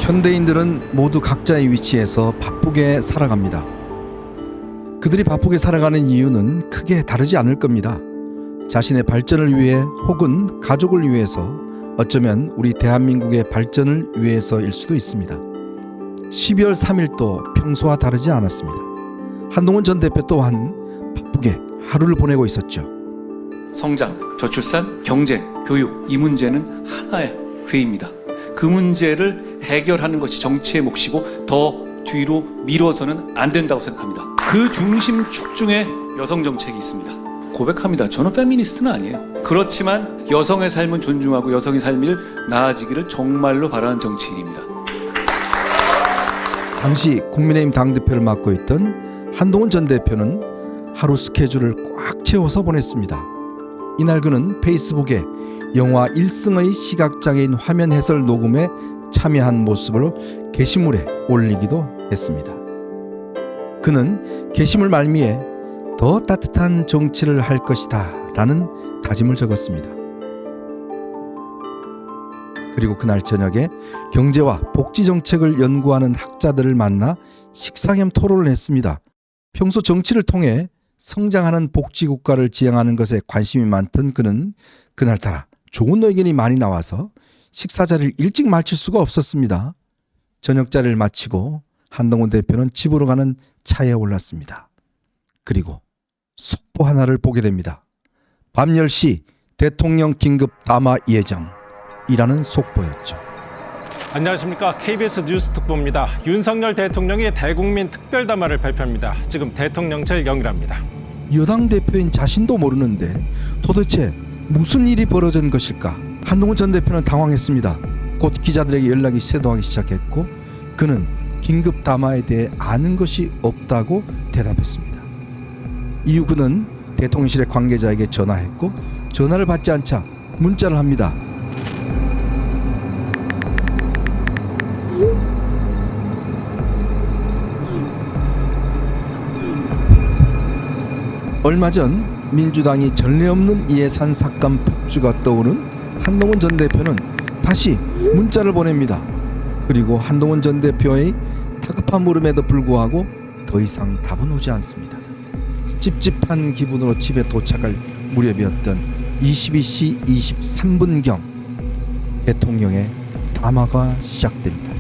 현대인들은 모두 각자의 위치에서 바쁘게 살아갑니다. 그들이 바쁘게 살아가는 이유는 크게 다르지 않을 겁니다. 자신의 발전을 위해 혹은 가족을 위해서, 어쩌면 우리 대한민국의 발전을 위해서일 수도 있습니다. 12월 3일도 평소와 다르지 않았습니다. 한동훈 전 대표 또한 바쁘게 하루를 보내고 있었죠. 성장, 저출산, 경제, 교육, 이 문제는 하나의 회의입니다. 그 문제를 해결하는 것이 정치의 몫이고 더 뒤로 미뤄서는 안 된다고 생각합니다. 그 중심축 중에 여성 정책이 있습니다. 고백합니다. 저는 페미니스트는 아니에요. 그렇지만 여성의 삶은 존중하고 여성의 삶을 나아지기를 정말로 바라는 정치인입니다. 당시 국민의힘 당대표를 맡고 있던 한동훈 전 대표는 하루 스케줄을 꽉 채워서 보냈습니다. 이날 그는 페이스북에 영화 1승의 시각장애인 화면 해설 녹음에 참여한 모습을 게시물에 올리기도 했습니다. 그는 게시물 말미에 더 따뜻한 정치를 할 것이다 라는 다짐을 적었습니다. 그리고 그날 저녁에 경제와 복지 정책을 연구하는 학자들을 만나 식사 겸 토론을 했습니다. 평소 정치를 통해 성장하는 복지국가를 지향하는 것에 관심이 많던 그는 그날따라 좋은 의견이 많이 나와서 식사 자리를 일찍 마칠 수가 없었습니다. 저녁 자리를 마치고 한동훈 대표는 집으로 가는 차에 올랐습니다. 그리고 속보 하나를 보게 됩니다. 밤 10시 대통령 긴급 담화 예정이라는 속보였죠. 안녕하십니까. KBS 뉴스 특보입니다. 윤석열 대통령이 대국민 특별담화를 발표합니다. 지금 대통령실 연결합니다. 여당 대표인 자신도 모르는데 도대체 무슨 일이 벌어진 것일까? 한동훈 전 대표는 당황했습니다. 곧 기자들에게 연락이 쇄도하기 시작했고 그는 긴급 담화에 대해 아는 것이 없다고 대답했습니다. 이후 그는 대통령실의 관계자에게 전화했고 전화를 받지 않자 문자를 합니다. 얼마 전 민주당이 전례 없는 예산 삭감 폭주가 떠오른 한동훈 전 대표는 다시 문자를 보냅니다. 그리고 한동훈 전 대표의 다급한 물음에도 불구하고 더 이상 답은 오지 않습니다. 찝찝한 기분으로 집에 도착할 무렵이었던 22시 23분경 대통령의 담화가 시작됩니다.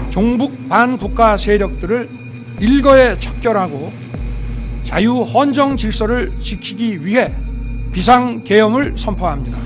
종북 반국가 세력들을 일거에 척결하고 자유 헌정 질서를 지키기 위해 비상계엄을 선포합니다.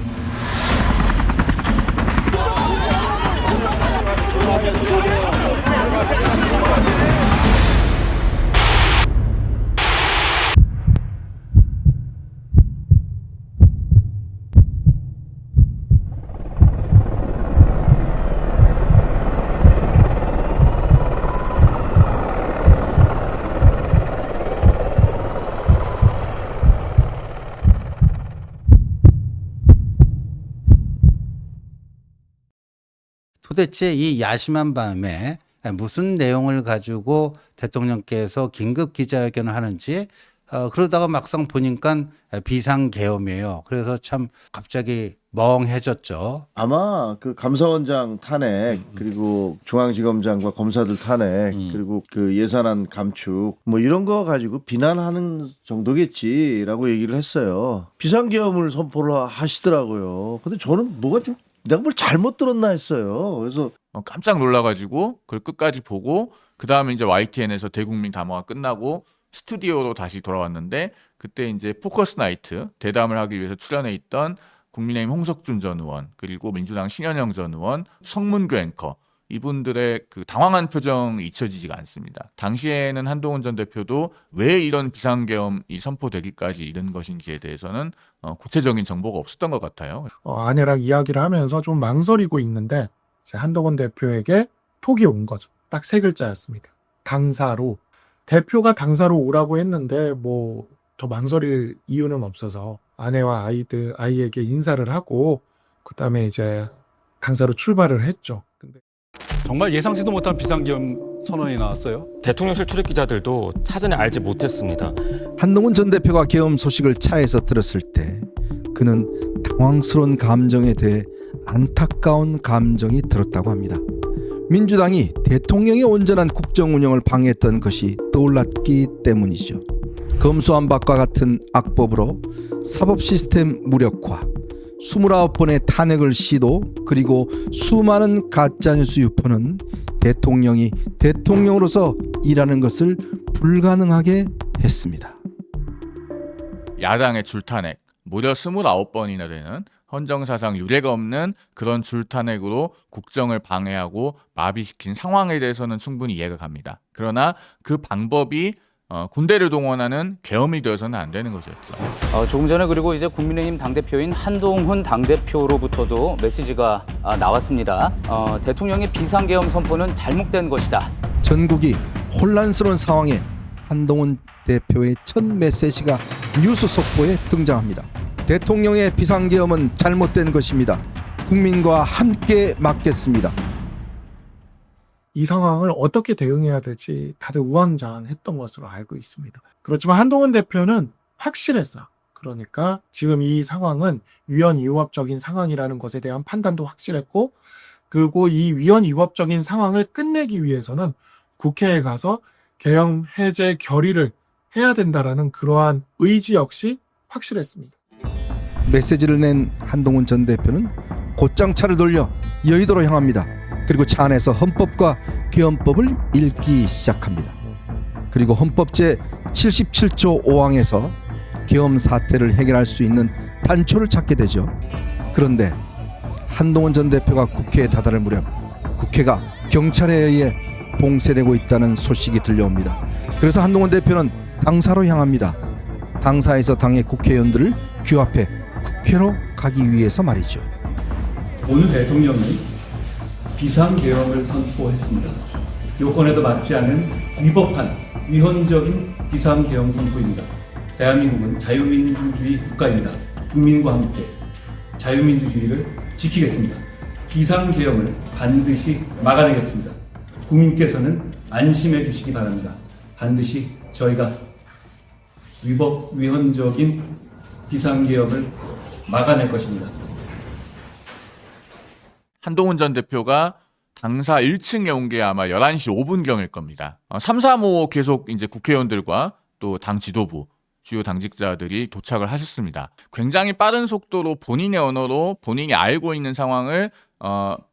도대체 이 야심한 밤에 무슨 내용을 가지고 대통령께서 긴급 기자회견을 하는지 그러다가 막상 보니까 비상계엄이에요. 그래서 참 갑자기 멍해졌죠. 아마 그 감사원장 탄핵 그리고 중앙지검장과 검사들 탄핵 그리고 그 예산안 감축 뭐 이런 거 가지고 비난하는 정도겠지라고 얘기를 했어요. 비상계엄을 선포를 하시더라고요. 근데 저는 뭐가 좀 내가 뭘 잘못 들었나 했어요. 그래서 깜짝 놀라가지고 그걸 끝까지 보고 그 다음에 이제 YTN에서 대국민 담화가 끝나고 스튜디오로 다시 돌아왔는데 그때 이제 포커스 나이트 대담을 하기 위해서 출연해 있던 국민의힘 홍석준 전 의원 그리고 민주당 신현영 전 의원 성문교 앵커 이분들의 그 당황한 표정이 잊혀지지가 않습니다. 당시에는 한동훈 전 대표도 왜 이런 비상계엄이 선포되기까지 이른 것인지에 대해서는 구체적인 정보가 없었던 것 같아요. 아내랑 이야기를 하면서 좀 망설이고 있는데 한동훈 대표에게 톡이 온 거죠. 딱 세 글자였습니다. 당사로. 대표가 당사로 오라고 했는데 뭐 더 망설일 이유는 없어서 아내와 아이에게 인사를 하고 그다음에 이제 당사로 출발을 했죠. 근데 정말 예상치도 못한 비상계엄 선언이 나왔어요. 대통령실 출입 기자들도 사전에 알지 못했습니다. 한동훈 전 대표가 계엄 소식을 차에서 들었을 때 그는 당황스러운 감정에 대해 안타까운 감정이 들었다고 합니다. 민주당이 대통령의 온전한 국정 운영을 방해했던 것이 떠올랐기 때문이죠. 검수완박과 같은 악법으로 사법 시스템 무력화, 29번의 탄핵을 시도, 그리고 수많은 가짜뉴스 유포는 대통령이 대통령으로서 일하는 것을 불가능하게 했습니다. 야당의 줄탄핵, 무려 29번이나 되는 헌정사상 유례가 없는 그런 줄탄핵으로 국정을 방해하고 마비시킨 상황에 대해서는 충분히 이해가 갑니다. 그러나 그 방법이 군대를 동원하는 계엄이 되어서는 안 되는 것이었죠. 조금 전에 그리고 이제 국민의힘 당대표인 한동훈 당대표로부터도 메시지가 나왔습니다. 대통령의 비상계엄 선포는 잘못된 것이다. 전국이 혼란스러운 상황에 한동훈 대표의 첫 메시지가 뉴스 속보에 등장합니다. 대통령의 비상계엄은 잘못된 것입니다. 국민과 함께 막겠습니다. 이 상황을 어떻게 대응해야 될지 다들 우왕좌왕했던 것으로 알고 있습니다. 그렇지만 한동훈 대표는 확실했어요. 그러니까 지금 이 상황은 위헌위법적인 상황이라는 것에 대한 판단도 확실했고, 그리고 이 위헌위법적인 상황을 끝내기 위해서는 국회에 가서 계엄 해제 결의를 해야 된다라는 그러한 의지 역시 확실했습니다. 메시지를 낸 한동훈 전 대표는 곧장 차를 돌려 여의도로 향합니다. 그리고 차 안에서 헌법과 계엄법을 읽기 시작합니다. 그리고 헌법 제 77조 5항에서 계엄 사태를 해결할 수 있는 단초를 찾게 되죠. 그런데 한동훈 전 대표가 국회에 다다를 무렵 국회가 경찰에 의해 봉쇄되고 있다는 소식이 들려옵니다. 그래서 한동훈 대표는 당사로 향합니다. 당사에서 당의 국회의원들을 규합해 국회로 가기 위해서 말이죠. 오늘 대통령은 비상계엄을 선포했습니다. 요건에도 맞지 않은 위법한 위헌적인 비상계엄 선포입니다. 대한민국은 자유민주주의 국가입니다. 국민과 함께 자유민주주의를 지키겠습니다. 비상계엄을 반드시 막아내겠습니다. 국민께서는 안심해 주시기 바랍니다. 반드시 저희가 위헌적인 비상계엄을 막아낼 것입니다. 한동훈 전 대표가 당사 1층에 온 게 아마 11시 5분경일 겁니다. 3, 3호 계속 이제 국회의원들과 또 당 지도부, 주요 당직자들이 도착을 하셨습니다. 굉장히 빠른 속도로 본인의 언어로 본인이 알고 있는 상황을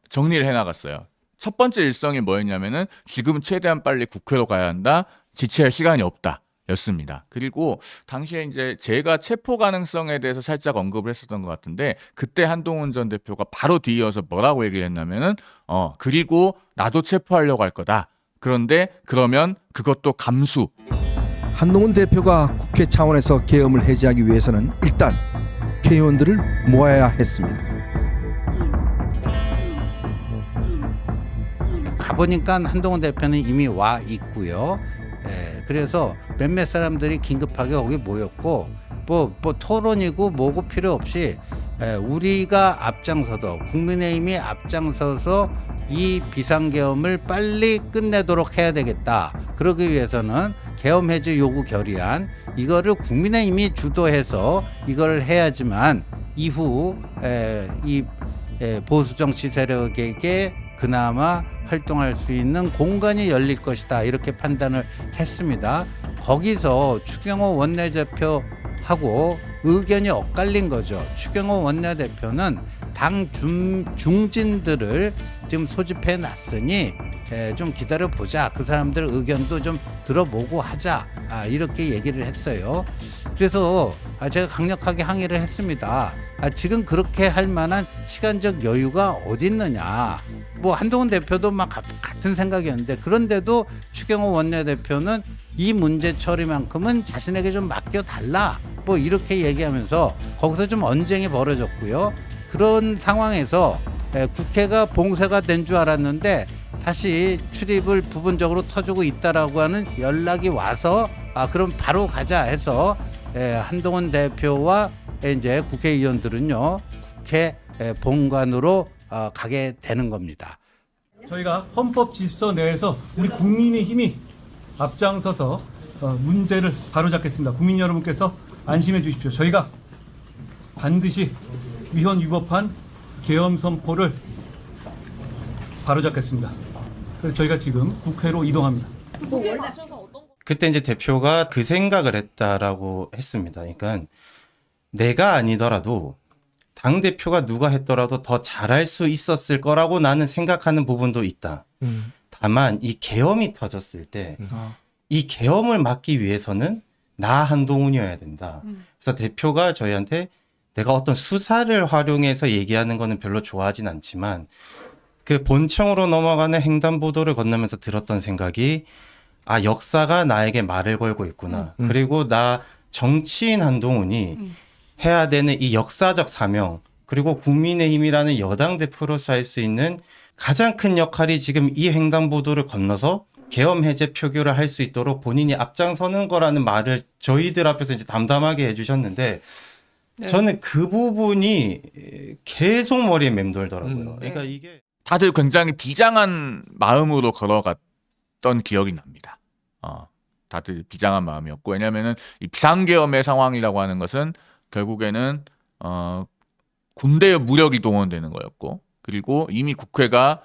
정리를 해나갔어요. 첫 번째 일성이 뭐였냐면은 지금 최대한 빨리 국회로 가야 한다. 지체할 시간이 없다. 였습니다. 그리고 당시에 이제 제가 체포 가능성에 대해서 살짝 언급을 했었던 것 같은데 그때 한동훈 전 대표가 바로 뒤이어서 뭐라고 얘기를 했냐면은 그리고 나도 체포하려고 할 거다. 그런데 그러면 그것도 감수. 한동훈 대표가 국회 차원에서 계엄을 해제하기 위해서는 일단 국회의원들을 모아야 했습니다. 가보니까 한동훈 대표는 이미 와 있고요. 그래서 몇몇 사람들이 긴급하게 거기 모였고 뭐 토론이고 뭐고 필요 없이 우리가 앞장서서 국민의힘이 앞장서서 이 비상계엄을 빨리 끝내도록 해야 되겠다. 그러기 위해서는 계엄 해제 요구 결의안 이거를 국민의힘이 주도해서 이걸 해야지만 이후 이 보수 정치 세력에게 그나마 활동할 수 있는 공간이 열릴 것이다 이렇게 판단을 했습니다. 거기서 추경호 원내대표하고 의견이 엇갈린 거죠. 추경호 원내대표는 당 중진들을 지금 소집해 놨으니 좀 기다려보자. 그 사람들 의견도 좀 들어보고 하자. 이렇게 얘기를 했어요. 그래서 제가 강력하게 항의를 했습니다. 지금 그렇게 할 만한 시간적 여유가 어디 있느냐. 뭐 한동훈 대표도 막 같은 생각이었는데 그런데도 추경호 원내대표는 이 문제 처리만큼은 자신에게 좀 맡겨달라. 뭐 이렇게 얘기하면서 거기서 좀 언쟁이 벌어졌고요. 그런 상황에서 국회가 봉쇄가 된 줄 알았는데 다시 출입을 부분적으로 터주고 있다라고 하는 연락이 와서 그럼 바로 가자 해서 한동훈 대표와 이제 국회의원들은요 국회 본관으로 가게 되는 겁니다. 저희가 헌법 질서 내에서 우리 국민의힘이 앞장서서 문제를 바로잡겠습니다. 국민 여러분께서 안심해 주십시오. 저희가 반드시 위헌 위법한 계엄 선포를 바로잡겠습니다. 그래서 저희가 지금 국회로 이동합니다. 그때 이제 대표가 그 생각을 했다라고 했습니다. 그러니까 내가 아니더라도 당 대표가 누가 했더라도 더 잘할 수 있었을 거라고 나는 생각하는 부분도 있다. 다만 이 계엄이 터졌을 때 이 계엄을 막기 위해서는 나 한동훈이어야 된다. 그래서 대표가 저희한테 내가 어떤 수사를 활용해서 얘기하는 거는 별로 좋아하진 않지만 그 본청으로 넘어가는 횡단보도를 건너면서 들었던 생각이 아, 역사가 나에게 말을 걸고 있구나. 그리고 나 정치인 한동훈이 해야 되는 이 역사적 사명, 그리고 국민의힘이라는 여당 대표로서 할 수 있는 가장 큰 역할이 지금 이 횡단보도를 건너서 계엄 해제 표결을 할 수 있도록 본인이 앞장서는 거라는 말을 저희들 앞에서 이제 담담하게 해주셨는데 저는 그 부분이 계속 머리에 맴돌더라고요. 그러니까 이게 다들 굉장히 비장한 마음으로 걸어갔던 기억이 납니다. 다들 비장한 마음이었고, 왜냐면은 이 비상계엄의 상황이라고 하는 것은 결국에는 군대의 무력이 동원되는 거였고, 그리고 이미 국회가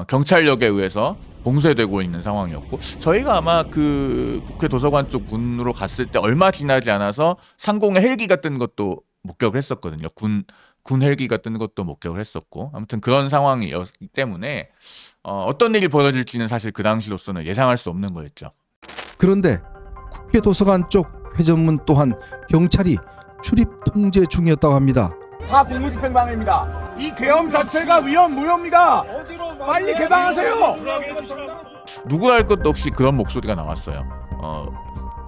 경찰력에 의해서 봉쇄되고 있는 상황이었고, 저희가 아마 그 국회 도서관 쪽 문으로 갔을 때 얼마 지나지 않아서 상공에 헬기가 뜬 것도 목격을 했었거든요. 군 헬기가 뜬 것도 목격을 했었고, 아무튼 그런 상황이었기 때문에 어떤 일이 벌어질지는 사실 그 당시로서는 예상할 수 없는 거였죠. 그런데 국회 도서관 쪽 회전문 또한 경찰이 출입 통제 중이었다고 합니다. 다 공무집행방해입니다. 이 계엄 자체가 위헌 무효입니다. 빨리 개방하세요. 누구 할 것도 없이 그런 목소리가 나왔어요.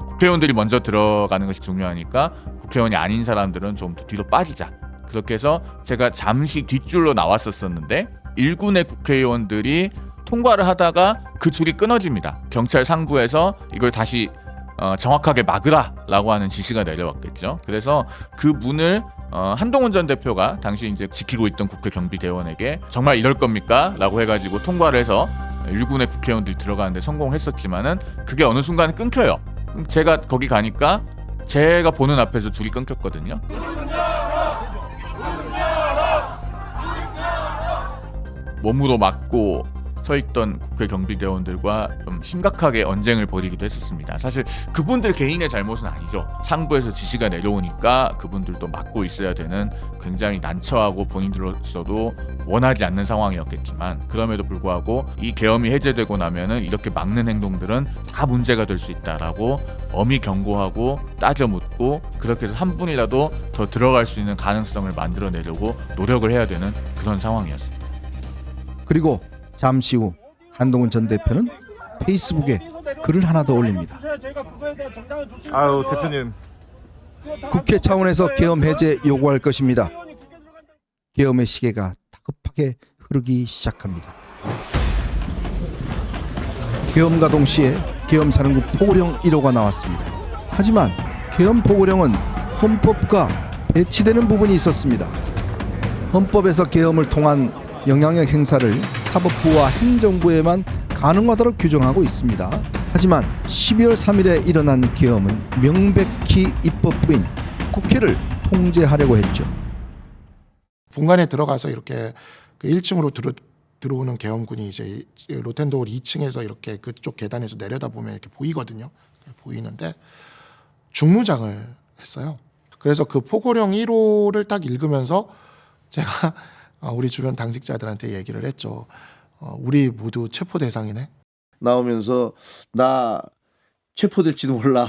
국회의원들이 먼저 들어가는 것이 중요하니까 국회의원이 아닌 사람들은 좀 더 뒤로 빠지자. 그렇게 해서 제가 잠시 뒷줄로 나왔었는데 일군의 국회의원들이 통과를 하다가 그 줄이 끊어집니다. 경찰 상부에서 이걸 다시 정확하게 막으라라고 하는 지시가 내려왔겠죠. 그래서 그 문을 한동훈 전 대표가 당시 이제 지키고 있던 국회 경비대원에게 정말 이럴 겁니까? 라고 해가지고 통과를 해서 일군의 국회의원들이 들어가는데 성공했었지만은 그게 어느 순간 끊겨요. 제가 거기 가니까 제가 보는 앞에서 줄이 끊겼거든요. 몸으로 막고 서 있던 국회 경비대원들과 좀 심각하게 언쟁을 벌이기도 했었습니다. 사실 그분들 개인의 잘못은 아니죠. 상부에서 지시가 내려오니까 그분들도 막고 있어야 되는 굉장히 난처하고 본인들로서도 원하지 않는 상황이었겠지만, 그럼에도 불구하고 이 계엄이 해제되고 나면은 이렇게 막는 행동들은 다 문제가 될 수 있다라고 엄히 경고하고 따져 묻고, 그렇게 해서 한 분이라도 더 들어갈 수 있는 가능성을 만들어내려고 노력을 해야 되는 그런 상황이었습니다. 그리고 잠시 후 한동훈 전 대표는 페이스북에 글을 하나 더 올립니다. 아유 대표님. 국회 차원에서 계엄 해제 요구할 것입니다. 계엄의 시계가 다급하게 흐르기 시작합니다. 계엄과 동시에 계엄사령부 포고령 1호가 나왔습니다. 하지만 계엄 포고령은 헌법과 배치되는 부분이 있었습니다. 헌법에서 계엄을 통한 영향력 행사를 사법부와 행정부에만 가능하도록 규정하고 있습니다. 하지만 12월 3일에 일어난 계엄은 명백히 입법부인 국회를 통제하려고 했죠. 본관에 들어가서 이렇게 그 1층으로 들어오는 계엄군이 이제 로텐도홀 2층에서 이렇게 그쪽 계단에서 내려다보면 이렇게 보이거든요. 보이는데 중무장을 했어요. 그래서 그 포고령 1호를 딱 읽으면서 제가 우리 주변 당직자들한테 얘기를 했죠. 우리 모두 체포 대상이네. 나오면서 나 체포될지도 몰라.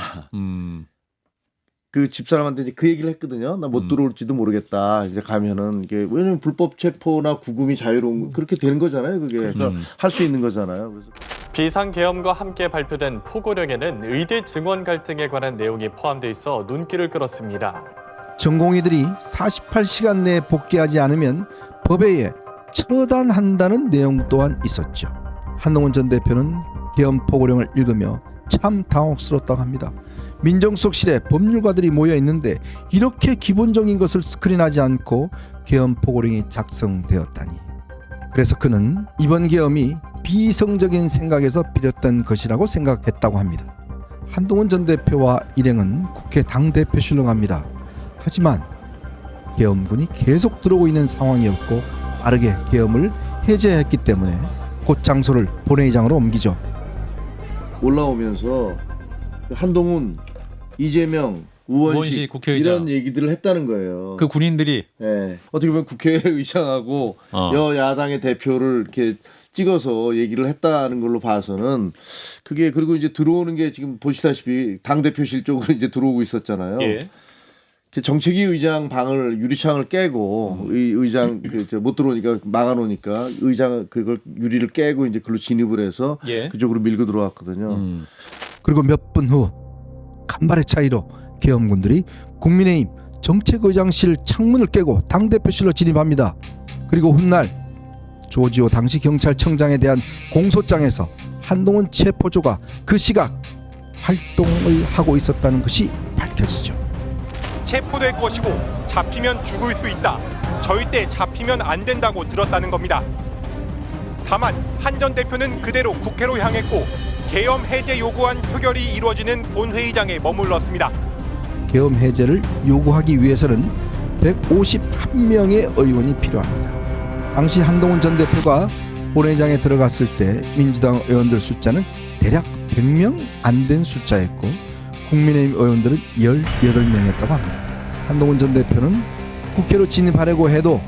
그 집사람한테 이제 그 얘기를 했거든요. 나 못 들어올지도 모르겠다. 이제 가면은 이게 왜냐면 불법 체포나 구금이 자유로운 그렇게 되는 거잖아요. 그게 할 수 있는 거잖아요. 그래서 비상계엄과 함께 발표된 포고령에는 의대 증원 갈등에 관한 내용이 포함돼 있어 눈길을 끌었습니다. 전공의들이 48시간 내에 복귀하지 않으면 법에 의해 처단한다는 내용 또한 있었죠. 한동훈 전 대표는 계엄 포고령을 읽으며 참 당혹스럽다고 합니다. 민정수석실에 법률가들이 모여 있는데 이렇게 기본적인 것을 스크린하지 않고 계엄 포고령이 작성되었다니. 그래서 그는 이번 계엄이 비이성적인 생각에서 비롯된 것이라고 생각했다고 합니다. 한동훈 전 대표와 일행은 국회 당대표실로 갑니다. 하지만 계엄군이 계속 들어오고 있는 상황이었고 빠르게 계엄을 해제했기 때문에 곧 장소를 본회의장으로 옮기죠. 올라오면서 한동훈, 이재명, 우원식 국회의장. 이런 얘기들을 했다는 거예요. 그 군인들이 예. 어떻게 보면 국회의장하고 여야당의 대표를 이렇게 찍어서 얘기를 했다는 걸로 봐서는 그게 그리고 이제 들어오는 게 지금 보시다시피 당 대표실 쪽으로 이제 들어오고 있었잖아요. 예. 정책위 의장 방을 유리창을 깨고 의장 못 들어오니까 막아놓으니까 의장 그걸 유리를 깨고 이제 그걸로 진입을 해서 예. 그쪽으로 밀고 들어왔거든요. 그리고 몇 분 후 간발의 차이로 계엄군들이 국민의힘 정책의장실 창문을 깨고 당대표실로 진입합니다. 그리고 훗날 조지호 당시 경찰청장에 대한 공소장에서 한동훈 체포조가 그 시각 활동을 하고 있었다는 것이 밝혀지죠. 체포될 것이고 잡히면 죽을 수 있다. 절대 잡히면 안 된다고 들었다는 겁니다. 다만 한 전 대표는 그대로 국회로 향했고 계엄 해제 요구안 표결이 이루어지는 본회의장에 머물렀습니다. 계엄 해제를 요구하기 위해서는 151명의 의원이 필요합니다. 당시 한동훈 전 대표가 본회의장에 들어갔을 때 민주당 의원들 숫자는 대략 100명 안 된 숫자였고 국민의힘 의원들은 18명이었다고 합니다. 한동훈 전 대표는 국회로 진입하려고 해도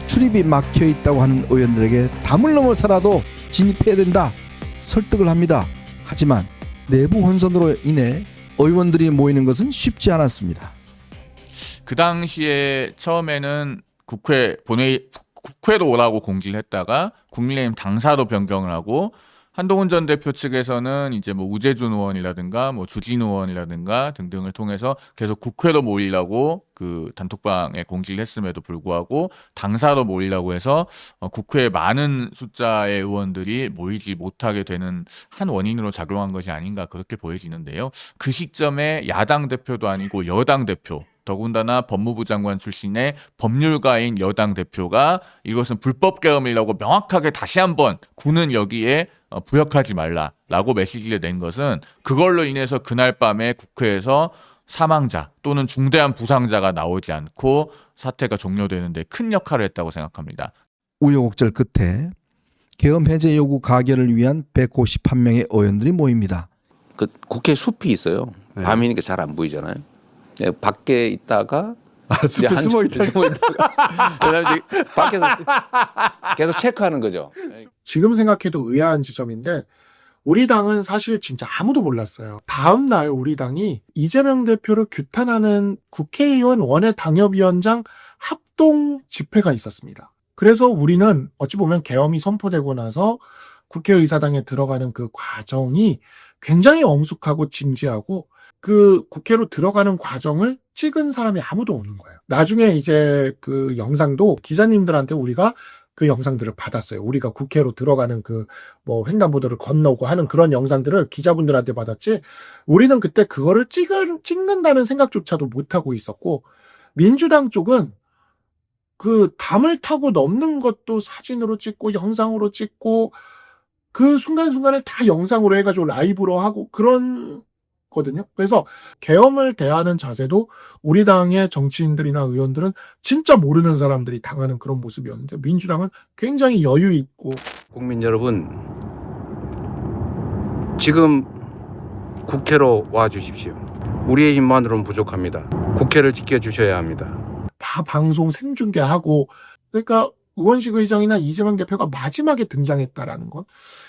출입이 막혀 있다고 하는 의원들에게 담을 넘어서라도 진입해야 된다 설득을 합니다. 하지만 내부 혼선으로 인해 의원들이 모이는 것은 쉽지 않았습니다. 그 당시에 처음에는 국회로 오라고 공지를 했다가 국민의힘 당사로 변경을 하고 한동훈 전 대표 측에서는 이제 뭐 우재준 의원이라든가 뭐 주진우 의원이라든가 등등을 통해서 계속 국회로 모이려고 그 단톡방에 공지를 했음에도 불구하고 당사로 모이려고 해서 국회에 많은 숫자의 의원들이 모이지 못하게 되는 한 원인으로 작용한 것이 아닌가 그렇게 보여지는데요. 그 시점에 야당 대표도 아니고 여당 대표 더군다나 법무부 장관 출신의 법률가인 여당 대표가 이것은 불법 계엄이라고 명확하게 다시 한번 군은 여기에 부역하지 말라라고 메시지를 낸 것은 그걸로 인해서 그날 밤에 국회에서 사망자 또는 중대한 부상자가 나오지 않고 사태가 종료되는 데 큰 역할을 했다고 생각합니다. 우여곡절 끝에 계엄 해제 요구 가결을 위한 151명의 의원들이 모입니다. 그 국회 숲이 있어요. 밤이니까 잘 안 보이잖아요. 밖에 있다가 숲에 숨어 있다가 밖에서 계속 체크하는 거죠. 지금 생각해도 의아한 지점인데 우리 당은 사실 진짜 아무도 몰랐어요. 다음 날 우리 당이 이재명 대표를 규탄하는 국회의원 원외 당협위원장 합동 집회가 있었습니다. 그래서 우리는 어찌 보면 계엄이 선포되고 나서 국회의사당에 들어가는 그 과정이 굉장히 엄숙하고 진지하고 그 국회로 들어가는 과정을 찍은 사람이 아무도 없는 거예요. 나중에 이제 그 영상도 기자님들한테 우리가 그 영상들을 받았어요. 우리가 국회로 들어가는 그 뭐 횡단보도를 건너고 하는 그런 영상들을 기자분들한테 받았지 우리는 그때 그거를 찍는다는 생각조차도 못하고 있었고 민주당 쪽은 그 담을 타고 넘는 것도 사진으로 찍고 영상으로 찍고 그 순간순간을 다 영상으로 해가지고 라이브로 하고 그런 거든요. 그래서 계엄을 대하는 자세도 우리 당의 정치인들이나 의원들은 진짜 모르는 사람들이 당하는 그런 모습이었는데 민주당은 굉장히 여유 있고. 국민 여러분, 지금 국회로 와 주십시오. 우리의 힘만으로는 부족합니다. 국회를 지켜주셔야 합니다. 다 방송 생중계하고 그러니까 우원식 의장이나 이재명 대표가 마지막에 등장했다라는 것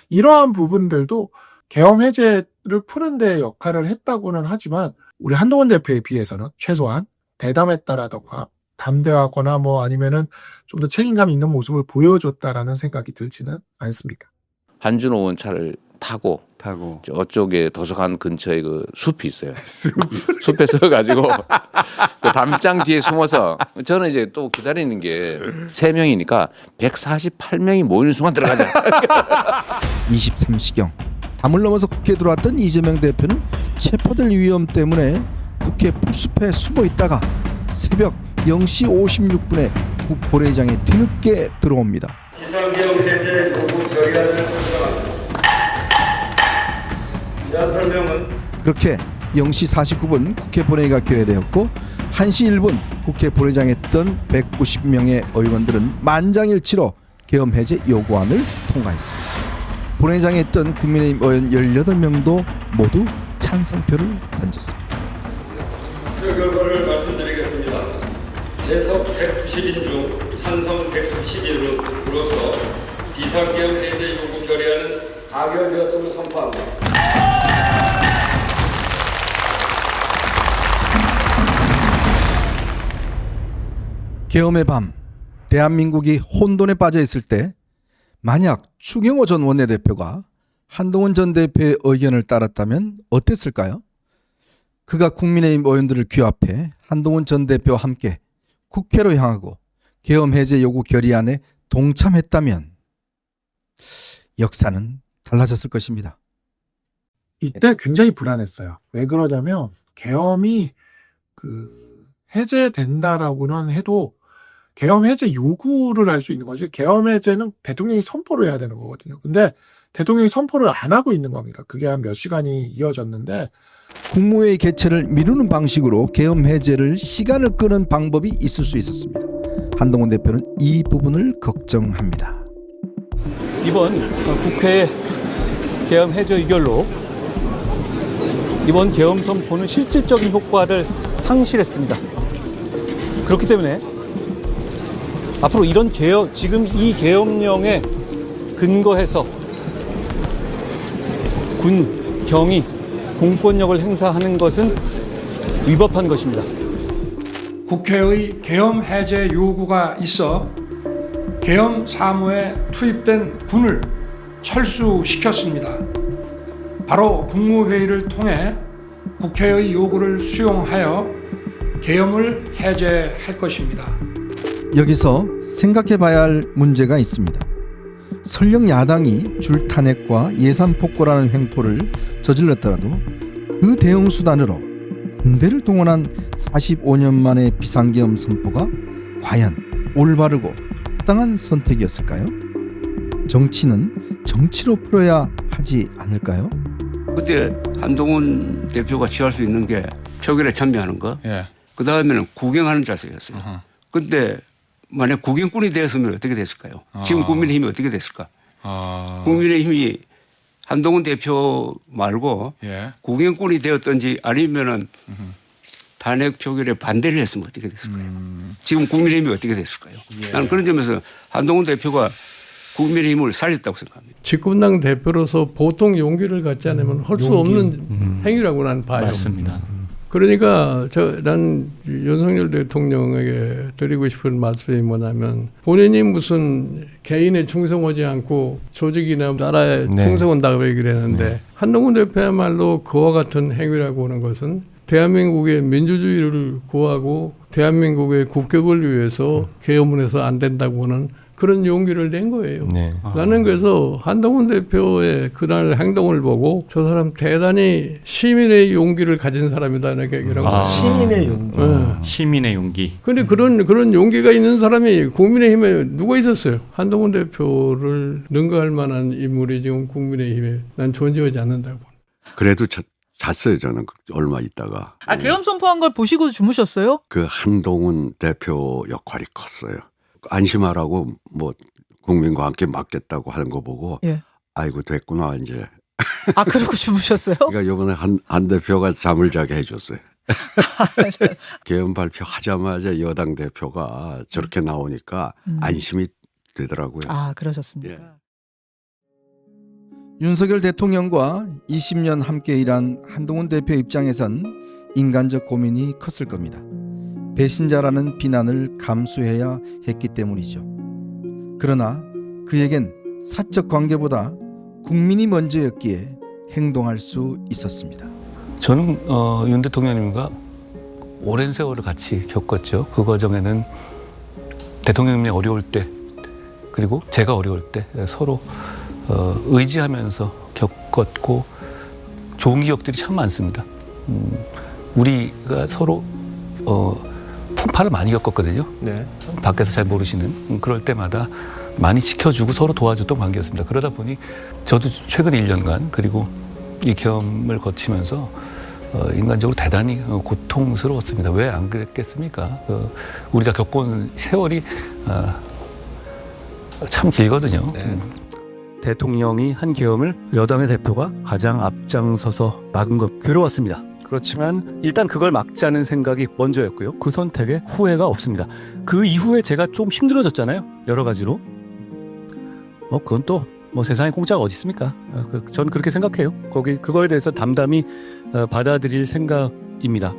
이러한 부분들도 계엄 해제를 푸는 데 역할을 했다고는 하지만 우리 한동훈 대표에 비해서는 최소한 대담했다라던가 담대하거나 뭐 아니면은 좀 더 책임감 있는 모습을 보여줬다라는 생각이 들지는 않습니다. 한준호 의원 차를 타고 저쪽에 도서관 근처에 그 숲이 있어요. 숲에 서가지고 그 담장 뒤에 숨어서 저는 이제 또 기다리는 게 3명이니까 148명이 모이는 순간 들어가자. 23시경 담을 넘어서 국회에 들어왔던 이재명 대표는 체포될 위험 때문에 국회 풀숲에 숨어 있다가 새벽 0시 56분에 국 본회의장에 뒤늦게 들어옵니다. 비상계엄 해제 요구 결의안을 수정합니다. 제안 설명은 그렇게 0시 49분 국회 본회의가 개회되었고 1시 1분 국회 본회의장에 있던 190명의 의원들은 만장일치로 계엄 해제 요구안을 통과했습니다. 본회의장에 있던 국민의힘 의원 18명도 모두 찬성표를 던졌습니다. 그 결과를 말씀드리겠습니다. 재석 190인 중 찬성 191으로서 비상계엄 해제 요구 결의안은 가결되었음을 선포합니다. 계엄의 밤, 대한민국이 혼돈에 빠져 있을 때 만약 추경호 전 원내대표가 한동훈 전 대표의 의견을 따랐다면 어땠을까요? 그가 국민의힘 의원들을 규합해 한동훈 전 대표와 함께 국회로 향하고 계엄 해제 요구 결의안에 동참했다면 역사는 달라졌을 것입니다. 이때 굉장히 불안했어요. 왜 그러냐면 계엄이 해제된다라고는 해도 계엄 해제 요구를 할 수 있는 거지. 계엄 해제는 대통령이 선포를 해야 되는 거거든요. 근데 대통령이 선포를 안 하고 있는 겁니다. 그게 한 몇 시간이 이어졌는데 국무회의 개최를 미루는 방식으로 계엄 해제를 시간을 끄는 방법이 있을 수 있었습니다. 한동훈 대표는 이 부분을 걱정합니다. 이번 국회 계엄 해제 의결로 이번 계엄 선포는 실질적인 효과를 상실했습니다. 그렇기 때문에 앞으로 이런 지금 이 계엄령에 근거해서 군, 경이 공권력을 행사하는 것은 위법한 것입니다. 국회의 계엄 해제 요구가 있어 계엄 사무에 투입된 군을 철수시켰습니다. 바로 국무회의를 통해 국회의 요구를 수용하여 계엄을 해제할 것입니다. 여기서 생각해 봐야 할 문제가 있습니다. 설령 야당이 줄탄핵과 예산 폭거라는 횡포를 저질렀더라도 그 대응 수단으로 군대를 동원한 45년 만의 비상계엄 선포가 과연 올바르고 합당한 선택이었을까요? 정치는 정치로 풀어야 하지 않을까요? 그때 한동훈 대표가 취할 수 있는 게 표결에 참여하는 거. 그 다음에는 구경하는 자세였어요. 근데 만약 구경꾼이 되었으면 어떻게 됐을까요? 지금 국민의힘이 어떻게 됐을까? 국민의힘이 한동훈 대표 말고 구경꾼이 되었든지 아니면은 탄핵 표결에 반대를 했으면 어떻게 됐을까요? 지금 국민의힘이 어떻게 됐을까요? 나는 그런 점에서 한동훈 대표가 국민의힘을 살렸다고 생각합니다. 집권당 대표로서 보통 용기를 갖지 않으면 할 수 없는 행위라고 나는 봐요. 맞습니다. 그러니까 난 윤석열 대통령에게 드리고 싶은 말씀이 뭐냐면 본인이 무슨 개인에 충성하지 않고 조직이나 나라에 충성한다고 얘기를 했는데 한동훈 대표야말로 그와 같은 행위라고 하는 것은 대한민국의 민주주의를 구하고 대한민국의 국격을 위해서 계엄을 해서 안 된다고 하는 그런 용기를 낸 거예요. 나는 그래서 한동훈 대표의 그날 행동을 보고 저 사람 대단히 시민의 용기를 가진 사람이다 이렇게 얘기를 하고 시민의 용기. 시민의 용기. 근데 그런 용기가 있는 사람이 국민의힘에 누가 있었어요? 한동훈 대표를 능가할 만한 인물이 지금 국민의힘에 난 존재하지 않는다고. 그래도 잤어요 저는 얼마 있다가. 계엄 선포한 걸 보시고 주무셨어요? 그 한동훈 대표 역할이 컸어요. 안심하라고 뭐 국민과 함께 맡겠다고 하는 거 보고 아이고 됐구나 이제. 그러고 주무셨어요? 그러니까 이번에 한 대표가 잠을 자게 해줬어요. 계엄 발표하자마자 여당 대표가 저렇게 나오니까 안심이 되더라고요. 그러셨습니까? 윤석열 대통령과 20년 함께 일한 한동훈 대표 입장에선 인간적 고민이 컸을 겁니다. 배신자라는 비난을 감수해야 했기 때문이죠. 그러나 그에겐 사적 관계보다 국민이 먼저였기에 행동할 수 있었습니다. 저는 윤 대통령님과 오랜 세월을 같이 겪었죠. 그 과정에는 대통령님이 어려울 때 그리고 제가 어려울 때 서로 의지하면서 겪었고 좋은 기억들이 참 많습니다. 우리가 서로 풍파를 많이 겪었거든요. 밖에서 잘 모르시는 그럴 때마다 많이 지켜주고 서로 도와줬던 관계였습니다. 그러다 보니 저도 최근 1년간 그리고 이 계엄을 거치면서 인간적으로 대단히 고통스러웠습니다. 왜 안 그랬겠습니까? 우리가 겪어온 세월이 참 길거든요. 대통령이 한 계엄을 여당의 대표가 가장 앞장서서 막은 것 괴로웠습니다. 그렇지만 일단 그걸 막자는 생각이 먼저였고요. 그 선택에 후회가 없습니다. 그 이후에 제가 좀 힘들어졌잖아요. 여러 가지로. 그건 또 세상에 공짜가 어디 있습니까? 저는 그렇게 생각해요. 그거에 대해서 담담히 받아들일 생각입니다.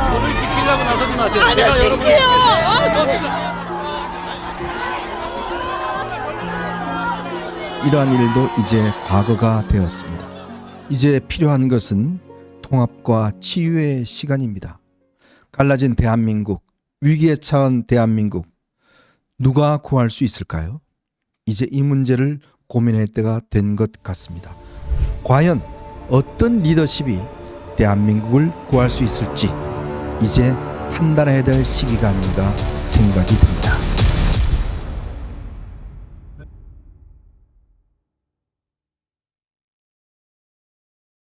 저를 지키려고 나서지 마세요. 제가 여러분을 이러한 일도 이제 과거가 되었습니다. 이제 필요한 것은 통합과 치유의 시간입니다. 갈라진 대한민국, 위기에 처한 대한민국, 누가 구할 수 있을까요? 이제 이 문제를 고민할 때가 된 것 같습니다. 과연 어떤 리더십이 대한민국을 구할 수 있을지 이제 판단해야 될 시기가 아닌가 생각이 듭니다.